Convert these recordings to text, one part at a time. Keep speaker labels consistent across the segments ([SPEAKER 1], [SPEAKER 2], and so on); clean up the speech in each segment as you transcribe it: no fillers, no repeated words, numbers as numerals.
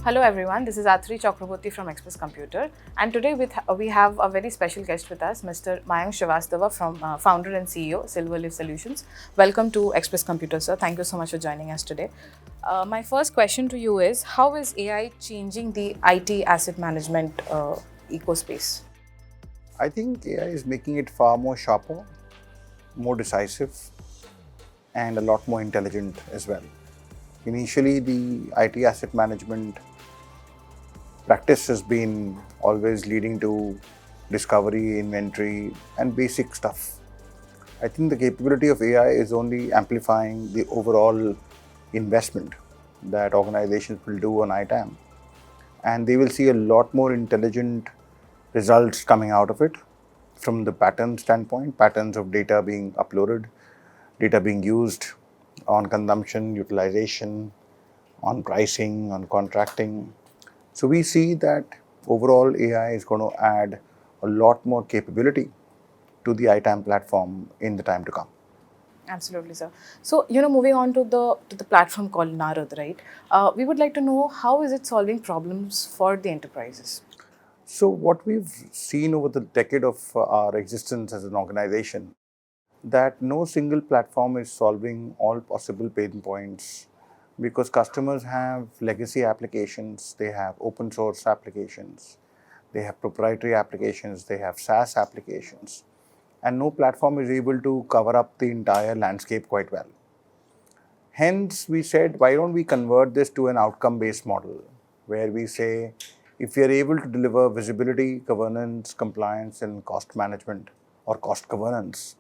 [SPEAKER 1] Hello everyone, this is Athri Chakraborty from Express Computer, and today we have a very special guest with us, Mr. Mayank Srivastava, from founder and CEO, Silverleaf Solutions. Welcome to Express Computer, sir. Thank you so much for joining us today. My first question to you is, how is AI changing the IT asset management ecospace?
[SPEAKER 2] I think AI is making it far more sharper, more decisive, and a lot more intelligent as well. Initially, the IT asset management practice has been always leading to discovery, inventory, and basic stuff. I think the capability of AI is only amplifying the overall investment that organizations will do on ITAM. And they will see a lot more intelligent results coming out of it from the pattern standpoint, patterns of data being uploaded, data being used on consumption, utilization, on pricing, on contracting. So we see that overall AI is going to add a lot more capability to the ITAM platform in the time to come.
[SPEAKER 1] Absolutely, sir. So, moving on to the platform called Narad, right? We would like to know, how is it solving problems for the enterprises?
[SPEAKER 2] So what we've seen over the decade of our existence as an organization, that no single platform is solving all possible pain points, because customers have legacy applications, they have open source applications, they have proprietary applications, they have SaaS applications, and no platform is able to cover up the entire landscape quite well. Hence, we said, why don't we convert this to an outcome-based model, where we say, if we are able to deliver visibility, governance, compliance, and cost management or cost governance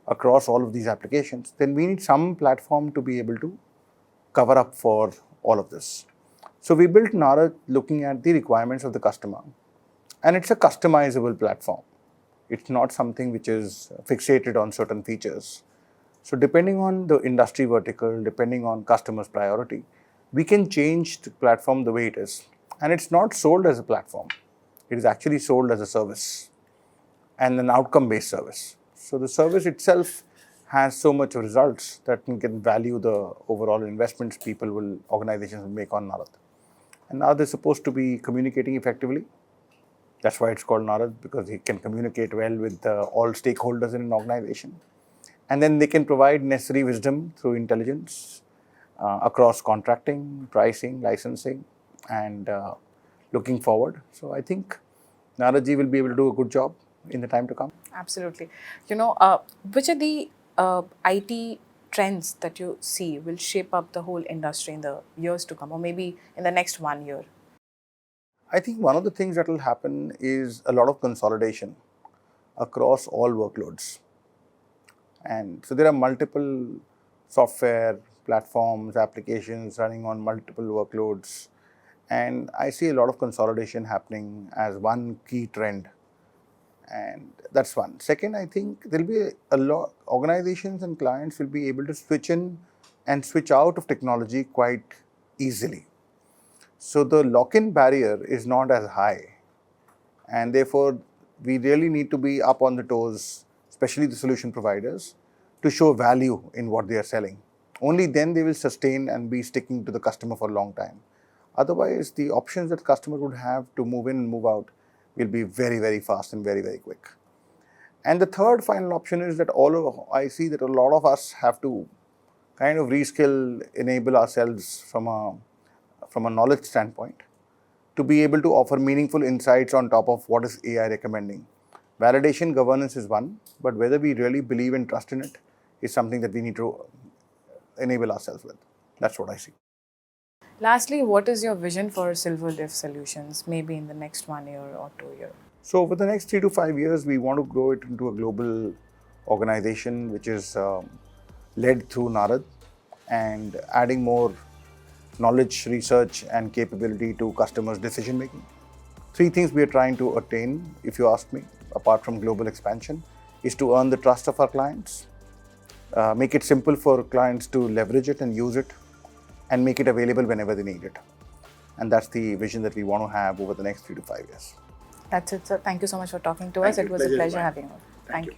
[SPEAKER 2] across all of these applications, then we need some platform to be able to cover up for all of this. So we built Narad looking at the requirements of the customer, and it's a customizable platform. It's not something which is fixated on certain features. So depending on the industry vertical, depending on customers' priority, we can change the platform the way it is. And it's not sold as a platform. It is actually sold as a service and an outcome-based service. So the service itself has so much results that can value the overall investments organizations will make on Narad. And Narad is supposed to be communicating effectively. That's why it's called Narad, because he can communicate well with all stakeholders in an organization. And then they can provide necessary wisdom through intelligence across contracting, pricing, licensing, and looking forward. So I think Naradji will be able to do a good job in the time to come.
[SPEAKER 1] Absolutely. Which are the IT trends that you see will shape up the whole industry in the years to come, or maybe in the next 1 year?
[SPEAKER 2] I think one of the things that will happen is a lot of consolidation across all workloads. And so there are multiple software platforms, applications running on multiple workloads. And I see a lot of consolidation happening as one key trend. And that's one. Second, I think there'll be a lot, organizations and clients will be able to switch in and switch out of technology quite easily. So the lock-in barrier is not as high. And therefore, we really need to be up on the toes, especially the solution providers, to show value in what they are selling. Only then they will sustain and be sticking to the customer for a long time. Otherwise, the options that customers would have to move in and move out will be very, very fast and very, very quick. And the third final option is that I see that a lot of us have to kind of reskill, enable ourselves from a knowledge standpoint to be able to offer meaningful insights on top of what is AI recommending. Validation governance is one, but whether we really believe and trust in it is something that we need to enable ourselves with. That's what I see.
[SPEAKER 1] Lastly, what is your vision for Silverleaf Solutions, maybe in the next 1 year or 2 years?
[SPEAKER 2] So over the next 3 to 5 years, we want to grow it into a global organization which is led through Narad, and adding more knowledge, research, and capability to customers' decision making. 3 things we are trying to attain, if you ask me, apart from global expansion, is to earn the trust of our clients, make it simple for clients to leverage it and use it, and make it available whenever they need it. And that's the vision that we want to have over the next 3 to 5 years.
[SPEAKER 1] That's it, sir. Thank you so much for talking to us. It was a pleasure having you.
[SPEAKER 2] Thank you.